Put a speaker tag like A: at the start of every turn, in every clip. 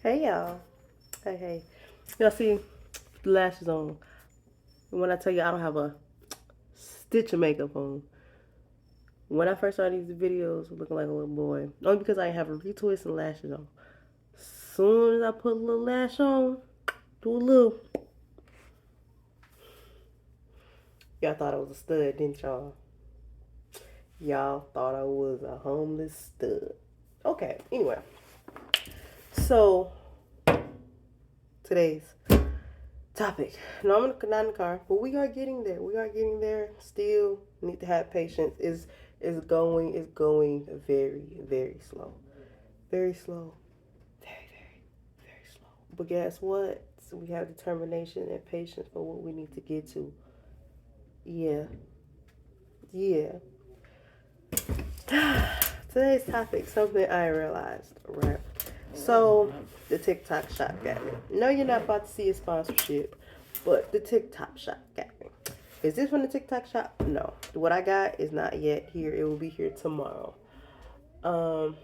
A: Hey y'all. Hey. Y'all see the lashes on. When I tell you I don't have a stitch of makeup on. When I first started these videos looking like a little boy, only because I have a retwist and lashes on. Soon as I put a little lash on, do a little. Y'all thought I was a stud, didn't y'all? Y'all thought I was a homeless stud. Okay, anyway. So, today's topic. No, I'm not in the car, but we are getting there. We are getting there. Still need to have patience. Is going very, very slow. Very slow. Very, very, very slow. But guess what? So we have determination and patience for what we need to get to. Yeah. Yeah. Today's topic, something I realized, right? So the TikTok shop got me. No, you're not about to see a sponsorship, but the TikTok shop got me. Is this from the TikTok shop? No. What I got is not yet here. It will be here tomorrow. Um,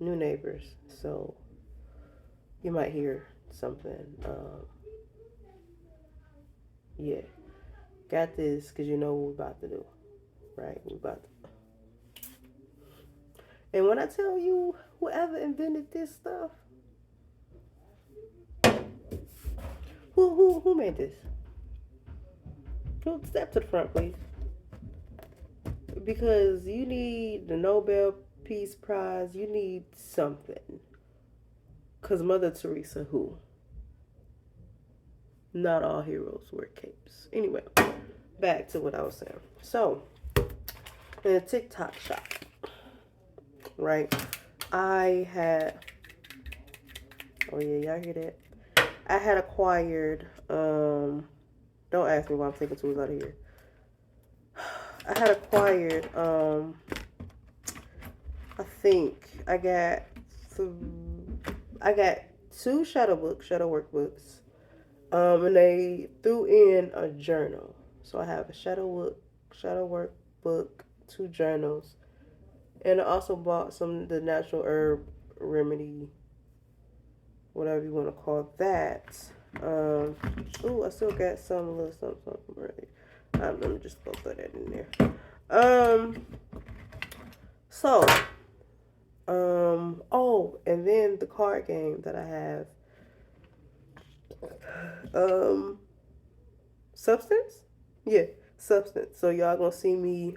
A: New neighbors, so you might hear something. Yeah, got this because you know what we're about to do, right? We about to. And when I tell you, whoever invented this stuff, who made this? Who step to the front, please? Because you need the Nobel Peace Prize. You need something. Cause Mother Teresa, who? Not all heroes wear capes. Anyway, back to what I was saying. So, in a TikTok shop, right? I had, oh yeah, y'all hear that? I had acquired, don't ask me why I'm taking tools out of here. I had acquired, I think th- I got two shadow workbooks, and they threw in a journal. So I have a shadow workbook, two journals, and I also bought some the natural herb remedy, whatever you want to call that. Um, I still got some little something right. Let me just go throw that in there. Um, so, and then the card game that I have, um, substance. Yeah, substance. So y'all gonna see me.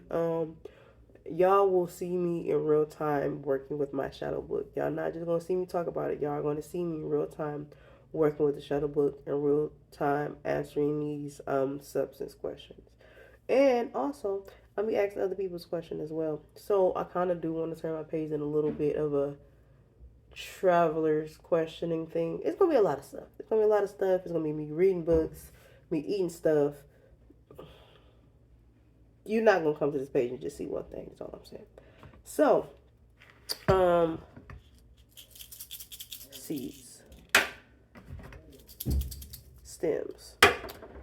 A: Y'all will see me in real time working with my shadow book. Y'all not just gonna see me talk about it. Y'all are gonna see me in real time working with the shadow book in real time answering these substance questions. And also I'll be asking other people's questions as well. So I kinda do want to turn my page in a little bit of a traveler's questioning thing. It's gonna be a lot of stuff. It's gonna be a lot of stuff. It's gonna be me reading books, me eating stuff. You're not gonna come to this page and just see one thing, is all I'm saying. So, um, seeds, stems.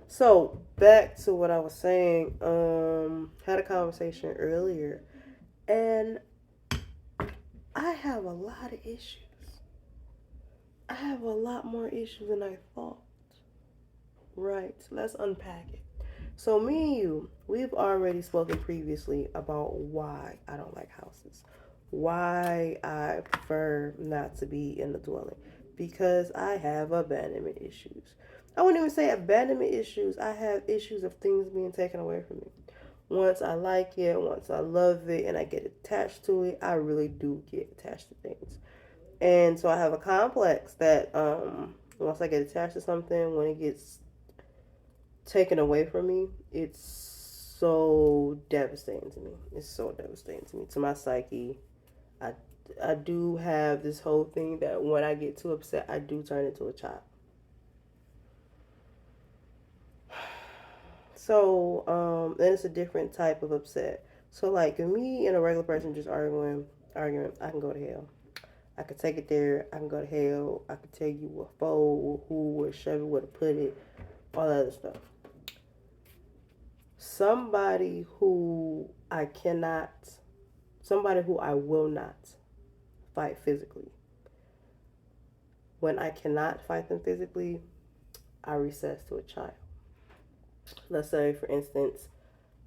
A: So back to what I was saying. Had a conversation earlier, and I have a lot of issues. I have a lot more issues than I thought. Right. So let's unpack it. So me and you, we've already spoken previously about why I don't like houses. Why I prefer not to be in the dwelling. Because I have abandonment issues. I wouldn't even say abandonment issues. I have issues of things being taken away from me. Once I like it, once I love it, and I get attached to it, I really do get attached to things. And so I have a complex that once I get attached to something, when it gets taken away from me, it's so devastating to me. It's so devastating to me, to my psyche. I, I do have this whole thing that when I get too upset, I do turn into a child. So, and it's a different type of upset. So, like me and a regular person just arguing, I can go to hell. I could take it there. I can go to hell. I could tell you what fold, who, where to shove it, where to put it, all that other stuff. Somebody who I cannot, somebody who I will not fight physically. When I cannot fight them physically, I recess to a child. Let's say, for instance,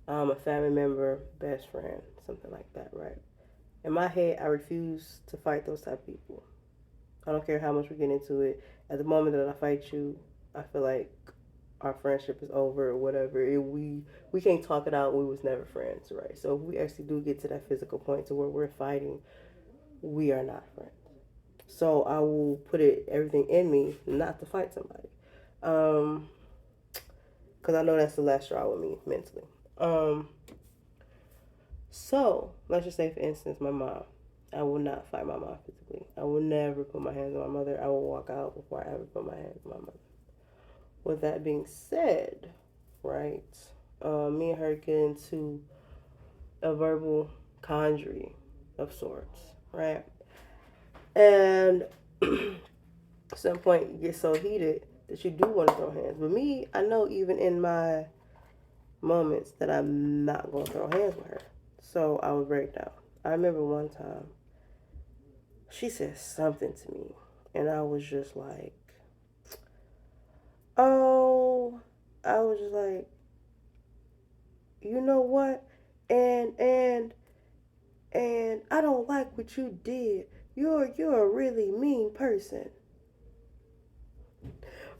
A: a family member, best friend, something like that, right? In my head, I refuse to fight those type of people. I don't care how much we get into it. At the moment that I fight you, I feel like our friendship is over or whatever. We can't talk it out. We was never friends, right? So if we actually do get to that physical point to where we're fighting, we are not friends. So I will put it everything in me not to fight somebody, because I know that's the last straw with me mentally. Um, so let's just say, for instance, my mom. I will not fight my mom physically. I will never put my hands on my mother. I will walk out before I ever put my hands on my mother. With that being said, right, me and her get into a verbal conjuring of sorts, right? And at some point, you get so heated that you do want to throw hands. But me, I know even in my moments that I'm not going to throw hands with her. So I would break down. I remember one time she said something to me, and I was just like, oh, I was just like, you know what? And I don't like what you did. You're a really mean person.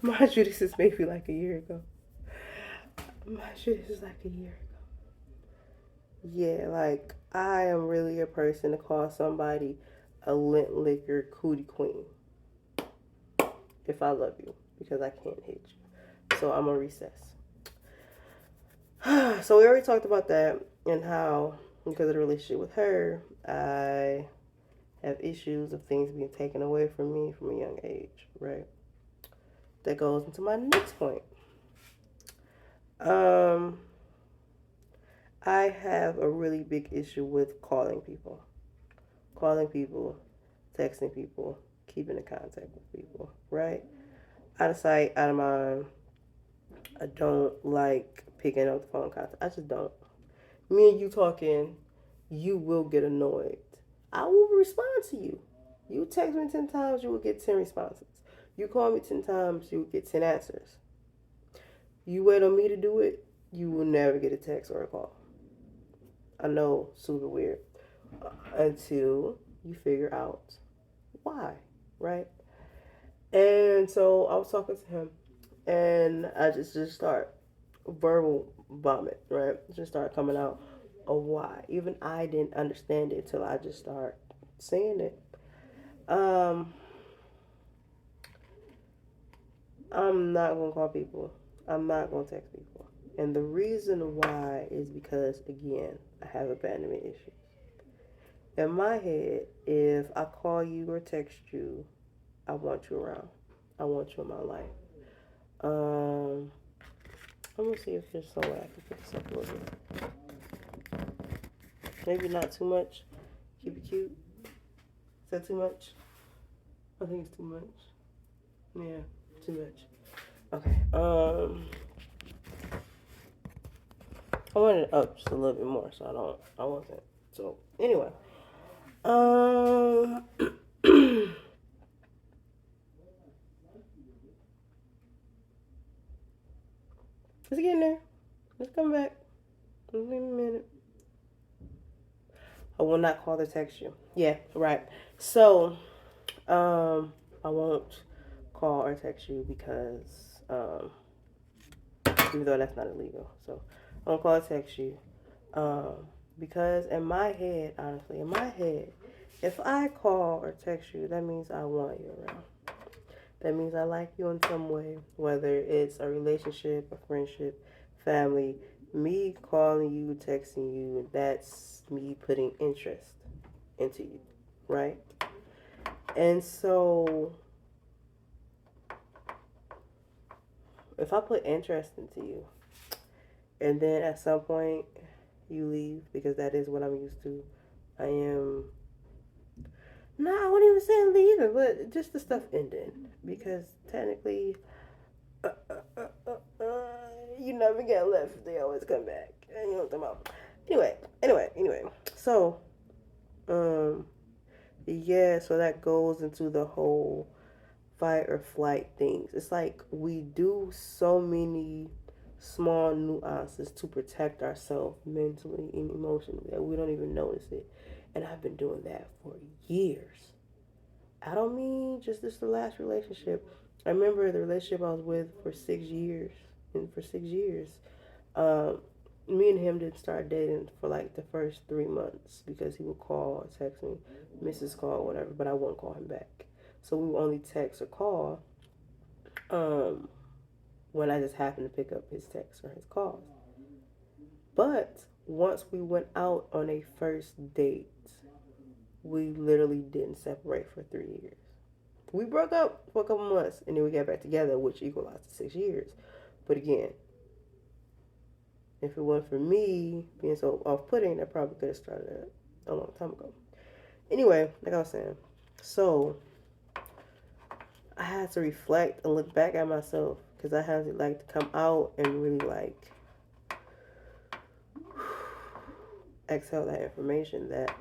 A: Mind you, this is maybe like a year ago. Mind you, this is like a year ago. Yeah, like I am really a person to call somebody a lint licker cootie queen if I love you because I can't hit you. So I'm a recess. So we already talked about that and how because of the relationship with her, I have issues of things being taken away from me from a young age, right? That goes into my next point. Um, I have a really big issue with calling people, texting people, keeping in contact with people, right? Out of sight, out of mind. I don't like picking up the phone contact. I just don't. Me and you talking, you will get annoyed. I will respond to you. You text me 10 times, you will get 10 responses. You call me 10 times, you will get 10 answers. You wait on me to do it, you will never get a text or a call. I know, super weird. Until you figure out why, right? And so I was talking to him, and I just start verbal vomit, right? Just start coming out of why. Even I didn't understand it till I just start saying it. Um, I'm not gonna call people. I'm not gonna text people. And the reason why is because again, I have abandonment issues. In my head, if I call you or text you, I want you around. I want you in my life. Um, I'm gonna see if there's some way I can put this up a little bit. Maybe not too much. Keep it cute. Is that too much? I think it's too much. Yeah, too much. Okay. I wanted it up just a little bit more, so I wasn't. So anyway, um, let's get in there. Let's come back. Give me a minute. I will not call or text you. Yeah, right. So, I won't call or text you because, even though that's not illegal. So, I won't call or text you. Because in my head, honestly, in my head, if I call or text you, that means I want you around. That means I like you in some way, whether it's a relationship, a friendship, family. Me calling you, texting you, that's me putting interest into you, right? And so, if I put interest into you, and then at some point you leave, because that is what I'm used to, I am. No, I wouldn't even say leaving, but just the stuff ending. Because technically, uh, uh, uh, uh, uh, you never get left. They always come back. And you know what I'm talking about. Anyway. So, um, yeah, so that goes into the whole fight or flight things. It's like we do so many small nuances to protect ourselves mentally and emotionally that we don't even notice it. And I've been doing that for years. I don't mean just this the last relationship. I remember the relationship I was with for 6 years. And for 6 years, um, me and him didn't start dating for like the first 3 months because he would call or text me, Mrs. Call, whatever, but I wouldn't call him back. So we would only text or call um, when I just happened to pick up his text or his calls. But once we went out on a first date, we literally didn't separate for 3 years. We broke up for a couple months and then we got back together, which equalized to 6 years. But again, if it wasn't for me being so off putting, that probably could have started a long time ago. Anyway, like I was saying, so I had to reflect and look back at myself because I had to like to come out and really like exhale that information that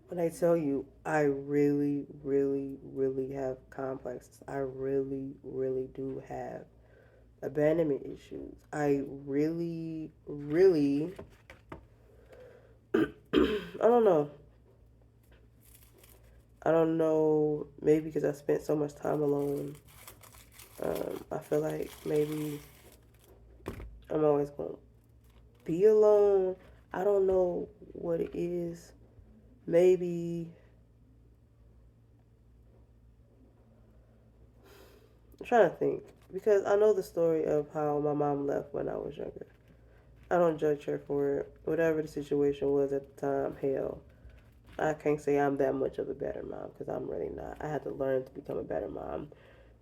A: when I tell you I really, really, really have complexes. I really, really do have abandonment issues. I really, really I don't know. I don't know, maybe because I spent so much time alone. I feel like maybe I'm always going to be alone. I don't know what it is. Maybe I'm trying to think because I know the story of how my mom left when I was younger. I don't judge her for it. Whatever the situation was at the time, hell, I can't say I'm that much of a better mom because I'm really not. I had to learn to become a better mom.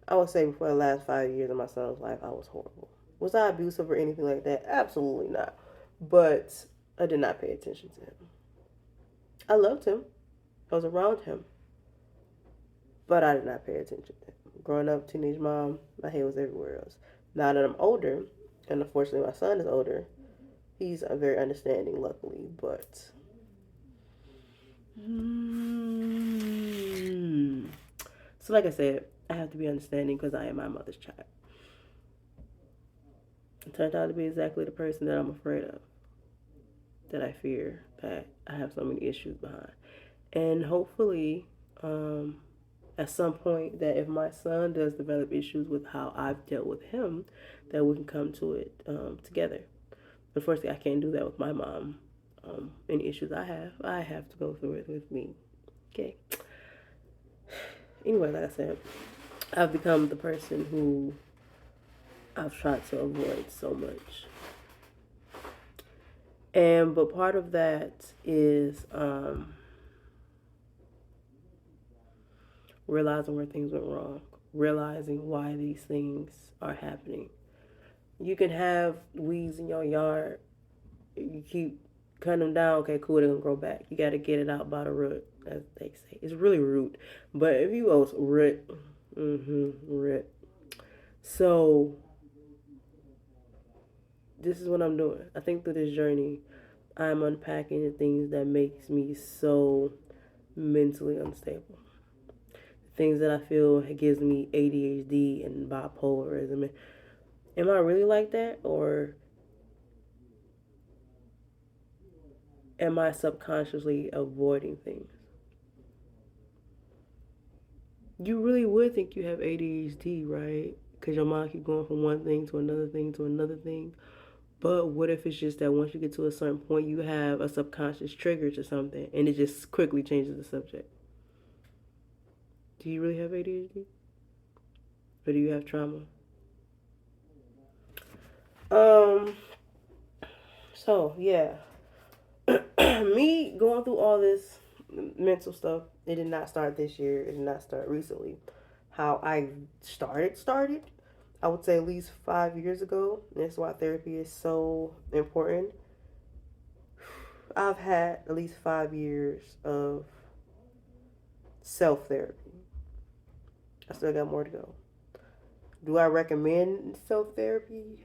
A: I would say for the last 5 years of my son's life, I was horrible. Was I abusive or anything like that? Absolutely not. But I did not pay attention to him. I loved him. I was around him. But I did not pay attention to him. Growing up, teenage mom, my head was everywhere else. Now that I'm older, and unfortunately my son is older, he's very understanding, luckily. But so, like I said, I have to be understanding because I am my mother's child. It turned out to be exactly the person that I'm afraid of, that I fear, that I have so many issues behind. And hopefully, at some point, that if my son does develop issues with how I've dealt with him, that we can come to it together. Unfortunately, I can't do that with my mom. Any issues I have to go through it with me. Okay. Anyway, like I said, I've become the person who I've tried to avoid so much. But part of that is realizing where things went wrong, realizing why these things are happening. You can have weeds in your yard. You keep cutting them down. Okay, cool, they're gonna grow back. You got to get it out by the root, as they say. It's really root, but if you go root, root. So this is what I'm doing. I think through this journey, I'm unpacking the things that makes me so mentally unstable. Things that I feel gives me ADHD and bipolarism. Am I really like that, or am I subconsciously avoiding things? You really would think you have ADHD, right? Because your mind keep going from one thing to another thing to another thing. But what if it's just that once you get to a certain point, you have a subconscious trigger to something, and it just quickly changes the subject? Do you really have ADHD? Or do you have trauma? Um, so yeah. Me going through all this mental stuff, it did not start this year. It did not start recently. How I started, I would say at least 5 years ago. That's why therapy is so important. I've had at least 5 years of self therapy. I still got more to go. Do I recommend self therapy?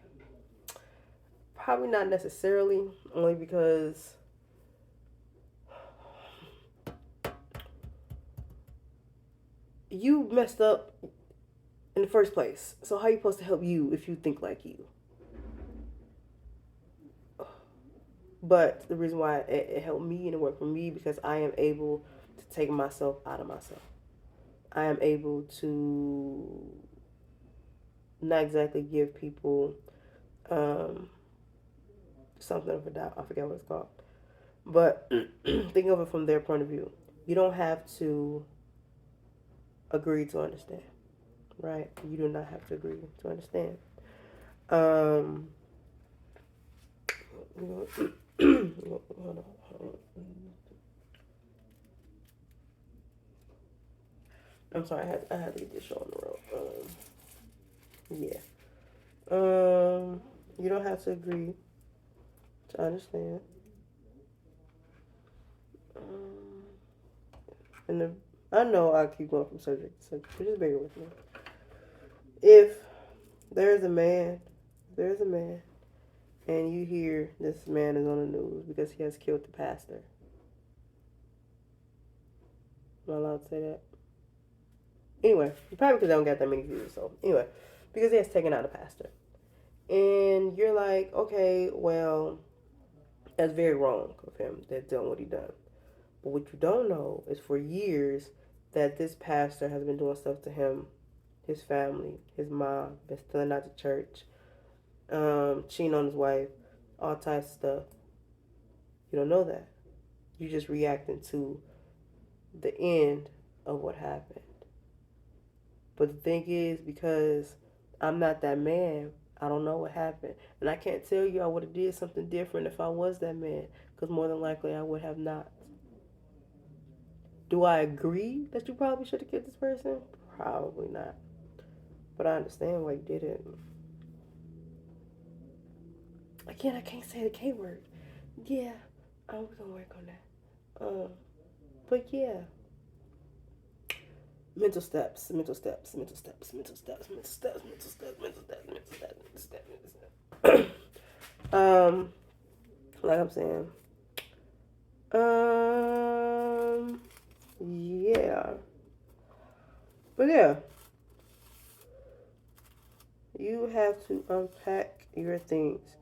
A: Probably not necessarily, only because you messed up in the first place. So how are you supposed to help you if you think like you? But the reason why it helped me and it worked for me because I am able to take myself out of myself. I am able to not exactly give people um, something of a doubt. I forget what it's called. But think of it from their point of view. You don't have to agree to understand, right? You do not have to agree to understand. Um, hold on. I'm sorry, I had to get this show on the road. Yeah. You don't have to agree to understand. Um, and the, I know I keep going from subject to subject, but just bear with me. If there's a man, there's a man, and you hear this man is on the news because he has killed the pastor. Am I allowed to say that? Anyway, probably because I don't get that many views. So anyway, because he has taken out a pastor, and you're like, okay, well, that's very wrong of him that done what he done. But what you don't know is for years that this pastor has been doing stuff to him, his family, his mom, been stealing out the church, cheating on his wife, all types of stuff. You don't know that. You just reacting to the end of what happened. But the thing is, because I'm not that man, I don't know what happened. And I can't tell you I would have did something different if I was that man. Because more than likely I would have not. Do I agree that you probably should have killed this person? Probably not. But I understand why you did it. Again, I can't say the K word. Yeah, we're gonna work on that. But yeah, mental steps, mental steps, mental steps, mental steps, mental steps, mental steps, mental steps, mental steps, mental steps, mental steps. Like I'm saying, yeah, but yeah, you have to unpack your things.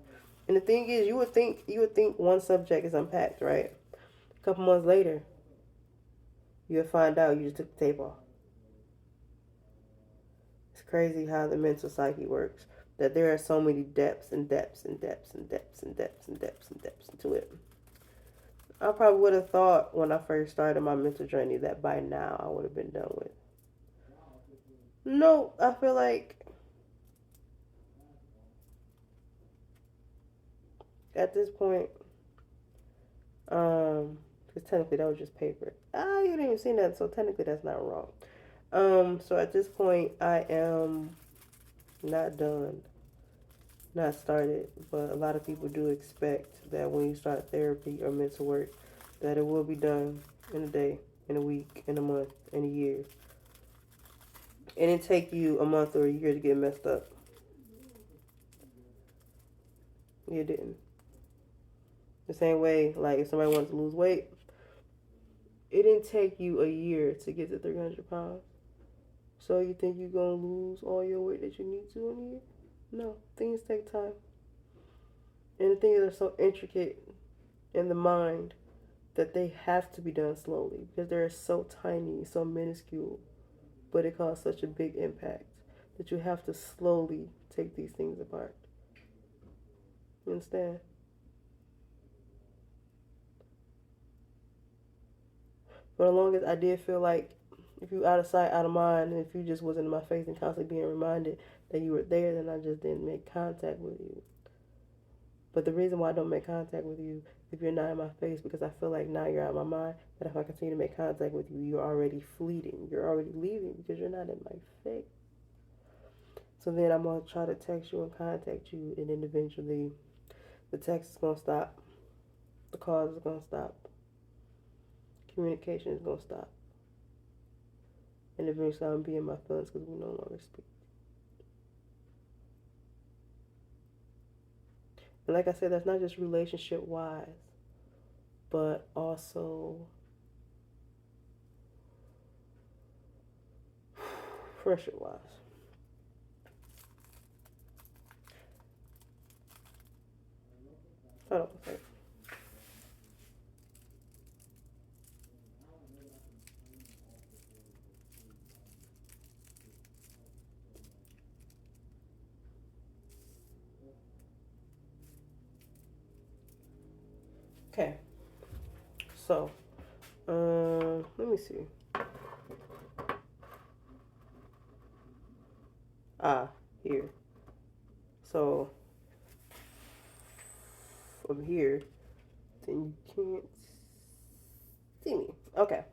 A: And the thing is, you would think one subject is unpacked, right? A couple months later, you'll find out you just took the tape off. It's crazy how the mental psyche works. That there are so many depths and depths and depths and depths and depths and depths and depths into it. I probably would have thought when I first started my mental journey that by now I would have been done with. No, I feel like at this point, because technically that was just paper. You didn't even see that, so technically that's not wrong. So at this point, I am not done, not started, but a lot of people do expect that when you start therapy or mental work, that it will be done in a day, in a week, in a month, in a year. And it take you a month or a year to get messed up. You didn't. The same way, like if somebody wants to lose weight, it didn't take you a year to get to 300 pounds. So you think you're going to lose all your weight that you need to in a year? No, things take time. And the things are so intricate in the mind that they have to be done slowly because they're so tiny, so minuscule, but it causes such a big impact that you have to slowly take these things apart. You understand? But as long as I did feel like if you out of sight, out of mind, and if you just wasn't in my face and constantly being reminded that you were there, then I just didn't make contact with you. But the reason why I don't make contact with you if you're not in my face, because I feel like now you're out of my mind, that if I continue to make contact with you, you're already fleeting. You're already leaving because you're not in my face. So then I'm going to try to text you and contact you, and then eventually the text is going to stop. The calls is going to stop. Communication is going to stop. And eventually I'm going to be in my feelings because we no longer speak. And like I said, that's not just relationship wise, but also friendship wise. Hold on a second. Okay. So, let me see. Here. So, from here, then you can't see me. Okay.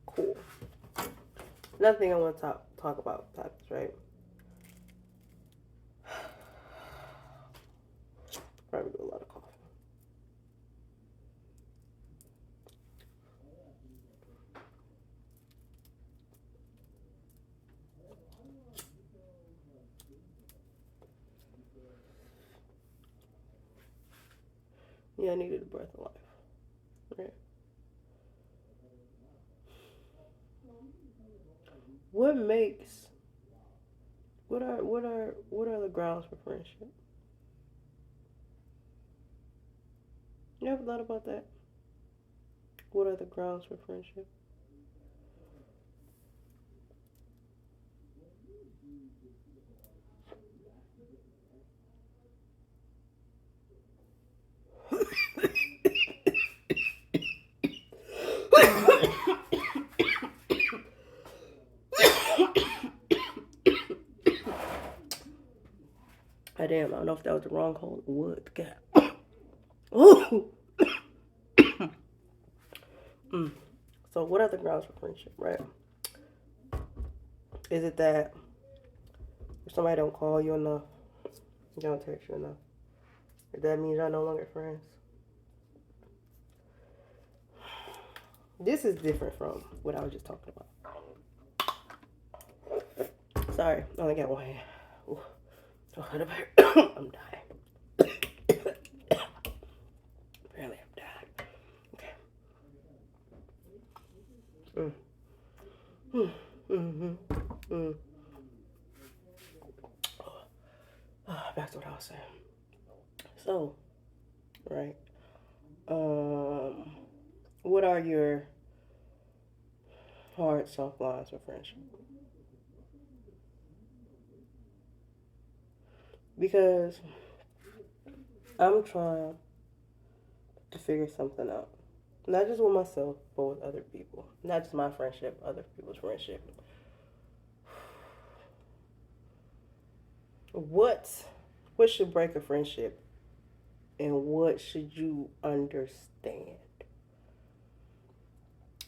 A: Cool. Another thing I want to talk about topics, right? Probably do a lot of coughing. Yeah, I needed a breath of life. Right. What makes what are the grounds for friendship? You ever thought about that? What are the grounds for friendship? Damn, I don't know if that was the wrong hold wood. God. Ooh. So what are the grounds for friendship, right? Is it that if somebody don't call you enough, they don't text you enough, if that means y'all no longer friends? This is different from what I was just talking about. Sorry, I only got one hand. Ooh. I'm dying. Apparently I'm dying. Okay. Back to what I was saying. So, right. What are your hard soft lines for friendship? Because I'm trying to figure something out. Not just with myself, but with other people. Not just my friendship, other people's friendship. What should break a friendship and what should you understand?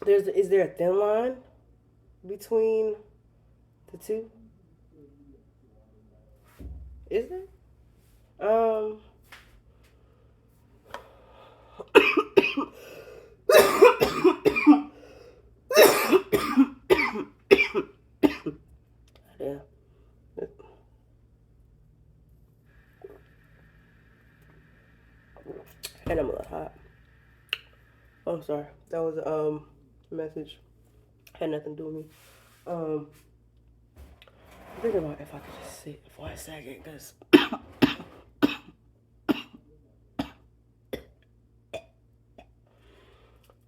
A: Is there a thin line between the two? Is there? Um yeah. And I'm a little hot. Oh, sorry. That was a message. Had nothing to do with me. I'm thinking about if I could just sit for a second, cause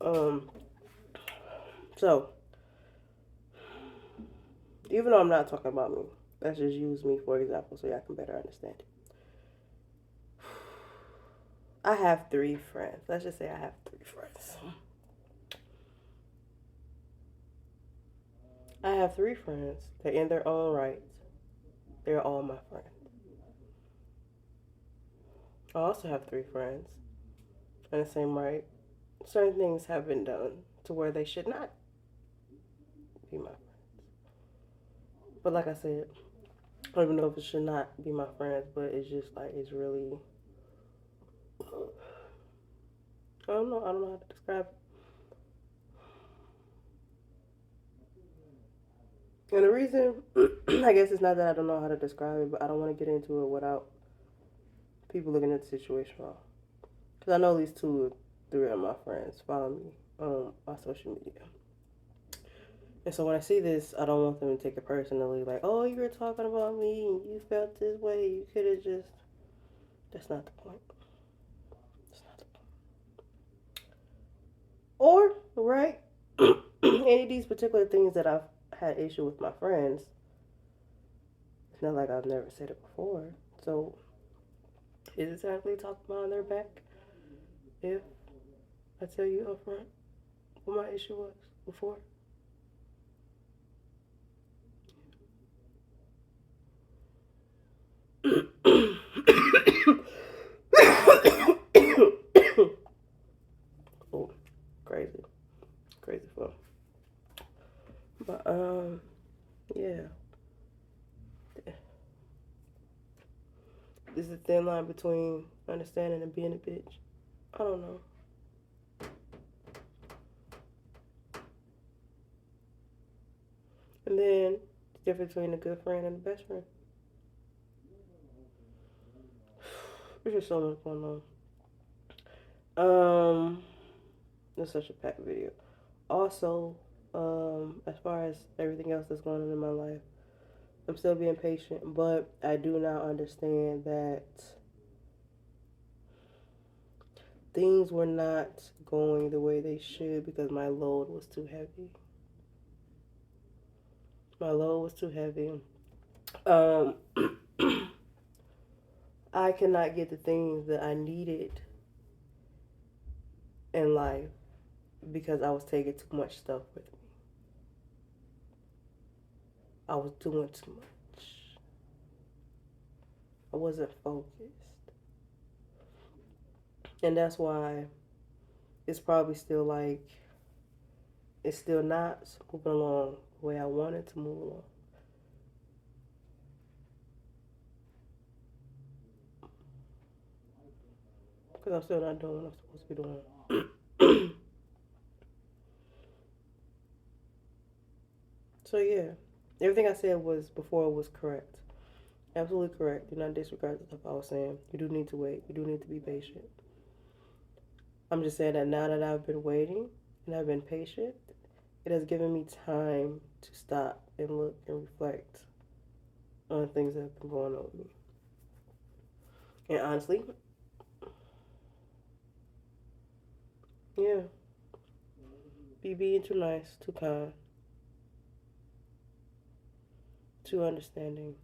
A: um. So even though I'm not talking about me, let's just use me for example, so y'all can better understand it. I have 3 friends. Let's just say I have 3 friends. I have 3 friends. They're in their own right. They're all my friends. I also have 3 friends in the same right. Certain things have been done to where they should not be my friends. But like I said, I don't even know if it should not be my friends, but it's just like it's really I don't know. I don't know how to describe it. And the reason, I guess it's not that I don't know how to describe it, but I don't want to get into it without people looking at the situation wrong. Because I know at least 2 or 3 of my friends follow me on my social media. And so when I see this, I don't want them to take it personally, like, oh, you were talking about me and you felt this way. You could have just. That's not the point. That's not the point. Or, right, any of these particular things that I've had issue with my friends, it's not like I've never said it before. So, is it time for me to talk behind their back if I tell you up front what my issue was before? Oh, crazy. Crazy fun. But, yeah. Is the thin line between understanding and being a bitch? I don't know. And then the difference between a good friend and a best friend. There's just so much going on. It's such a packed video. Also, as far as everything else that's going on in my life, I'm still being patient, but I do now understand that things were not going the way they should because my load was too heavy. My load was too heavy. Um, I cannot get the things that I needed in life because I was taking too much stuff with me. I was doing too much. I wasn't focused. And that's why it's probably still like, it's still not moving along the way I wanted to move along. Because I'm still not doing what I'm supposed to be doing. So, yeah, everything I said was before was correct. Absolutely correct. Do not disregard the stuff I was saying. You do need to wait. You do need to be patient. I'm just saying that now that I've been waiting and I've been patient, it has given me time to stop and look and reflect on things that have been going on with me. And honestly, yeah, be being too nice, too kind, too understanding.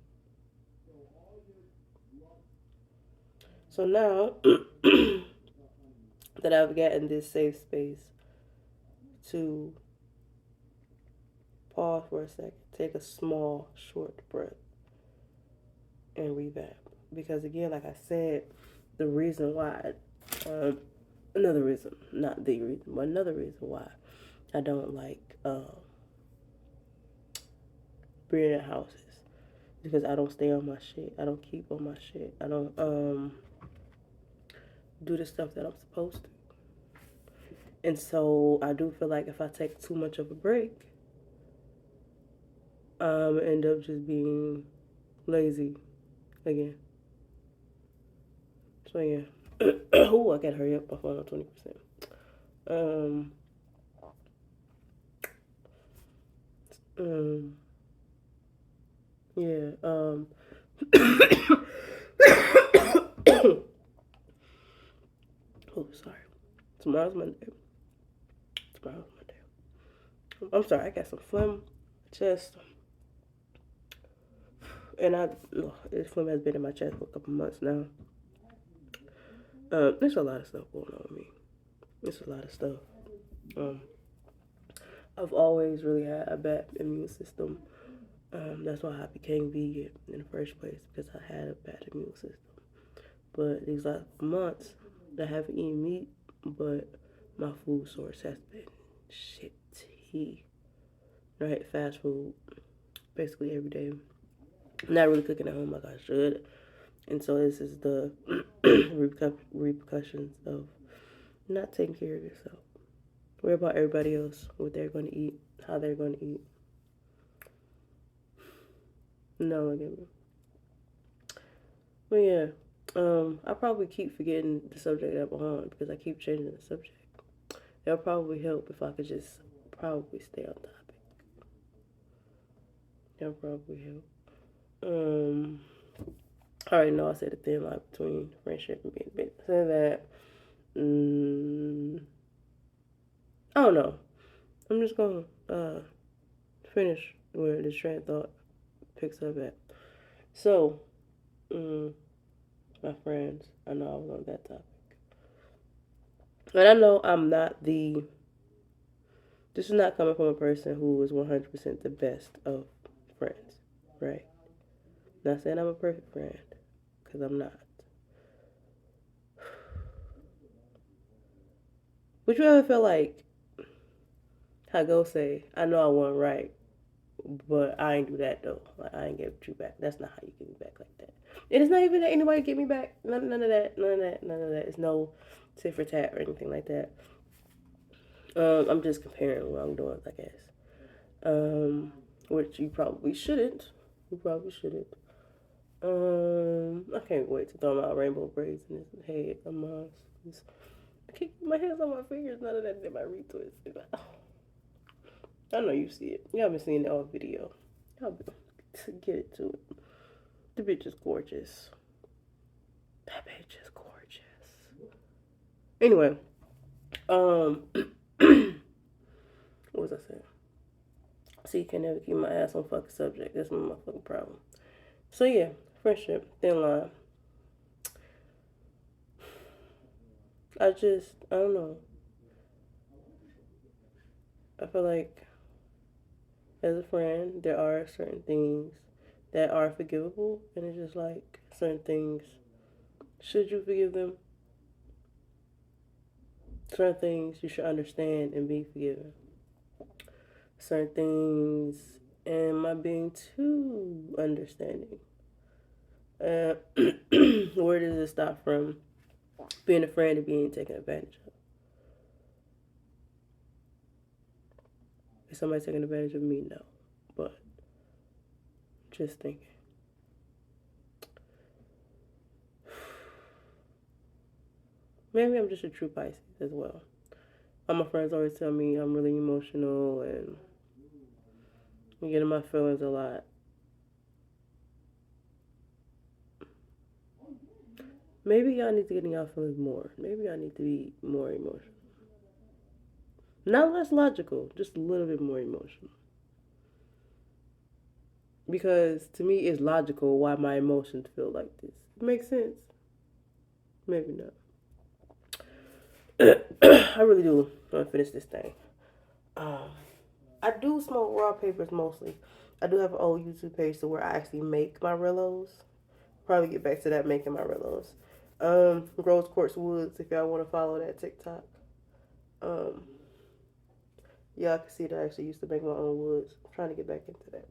A: So now that I've gotten this safe space to pause for a second, take a small, short breath, and revamp. Because again, like I said, the reason why, another reason, not the reason, but another reason why I don't like being in houses is because I don't stay on my shit. I don't keep on my shit. I don't do the stuff that I'm supposed to. And so I do feel like if I take too much of a break, end up just being lazy again. So yeah. Oh, I gotta hurry up. My phone on 20%. Um, yeah. Oh, sorry. Tomorrow's Monday. Tomorrow's Monday. I'm sorry. I got some phlegm in my chest, and this phlegm has been in my chest for a couple months now. There's a lot of stuff going on with me. There's a lot of stuff. Um, I've always really had a bad immune system. That's why I became vegan in the first place because I had a bad immune system. But these last months, I haven't eaten meat, but my food source has been shitty. Right, fast food, basically every day. I'm not really cooking at home like I should, and so this is the repercussions of not taking care of yourself. Worry about everybody else, what they're going to eat, how they're going to eat. No, look at me. But yeah, I probably keep forgetting the subject that I'm on because I keep changing the subject. It'll probably help if I could just probably stay on topic. That probably help. I already know I said a thin line between friendship and being a bitch. So that, I don't know. I'm just gonna finish where this train of thought picks up at. So, my friends, I know I was on that topic. And I know I'm not the, this is not coming from a person who is 100% the best of friends, right? Not saying I'm a perfect friend, because I'm not. Would you ever feel like, how go say, I know I wasn't right, but I ain't do that though. Like, I ain't give you back. That's not how you give me back like that. And it's not even that anybody get me back. None of that. None of that. None of that. It's no tit for tat or anything like that. I'm just comparing wrongdoings, I guess. Which you probably shouldn't. You probably shouldn't. I can't wait to throw my rainbow braids in his head. I can't keep my hands on my fingers. None of that did my retwist. I know you see it. You haven't seen the old video. I'll get it to it. The bitch is gorgeous. That bitch is gorgeous. Anyway, what was I saying? See, you can never keep my ass on fucking subject. That's my fucking problem. So yeah, friendship, thin line. I don't know. I feel like as a friend, there are certain things that are forgivable, and it's just like certain things. Should you forgive them? Certain things you should understand and be forgiven. Certain things, am I being too understanding? Where does it stop from being a friend and being taken advantage of? Is somebody taking advantage of me? No. But just thinking. Maybe I'm just a true Pisces as well. All my friends always tell me I'm really emotional and I get in my feelings a lot. Maybe y'all need to get in y'all feelings more. Maybe y'all need to be more emotional. Not less logical, just a little bit more emotional. Because to me, it's logical why my emotions feel like this. It makes sense. Maybe not. I really do want to finish this thing. I do smoke raw papers mostly. I do have an old YouTube page to where I actually make my Rillos. Probably get back to that making my Rillos. Rose Quartz Woods, if y'all want to follow that TikTok. Y'all can see that I actually used to make my own woods. I'm trying to get back into that,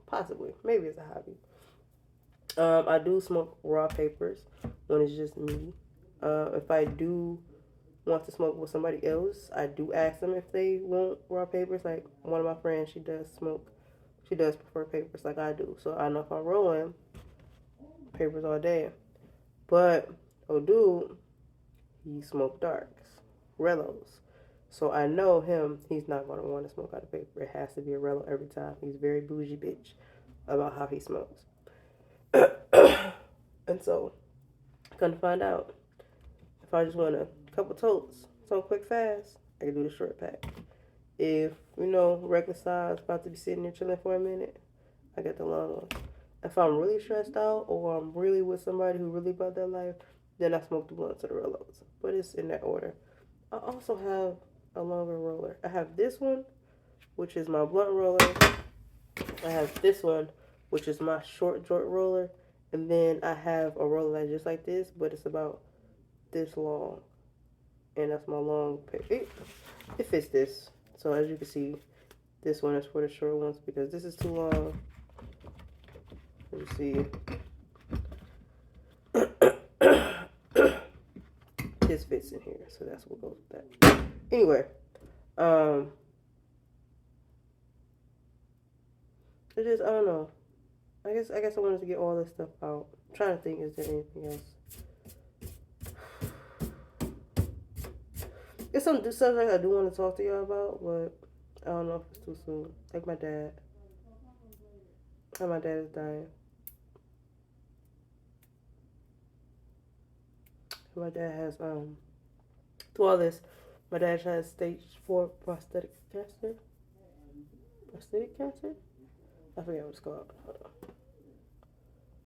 A: possibly, maybe it's a hobby. I do smoke raw papers when it's just me. If I do want to smoke with somebody else, I do ask them if they want raw papers. Like one of my friends, she does smoke. She does prefer papers like I do. So I know if I'm rolling papers all day. But dude, he smoked darks, Rellos. So I know him, he's not going to want to smoke out of paper. It has to be a Rello every time. He's very bougie bitch about how he smokes. And so, gonna find out. If I just want a couple totes, so quick fast, I can do the short pack. If, regular size, about to be sitting there chilling for a minute, I get the long one. If I'm really stressed out or I'm really with somebody who really about their life, then I smoke the blunts or the Rellos. But it's in that order. I also have a longer roller. I have this one, which is my blunt roller. I have this one, which is my short joint roller. And then I have a roller that's just like this, but it's about this long. And that's my long pick. It fits this. So as you can see, this one is for the short ones because this is too long. Let me see. This fits in here, so that's what goes with that. Anyway, it just, I don't know. I guess I wanted to get all this stuff out. I'm trying to think, is there anything else? It's some subject I do want to talk to y'all about, but I don't know if it's too soon. Like my dad. And my dad is dying. My dad has through all this, my dad has stage 4 prosthetic cancer. Prosthetic cancer? I forget what it's called. Hold on.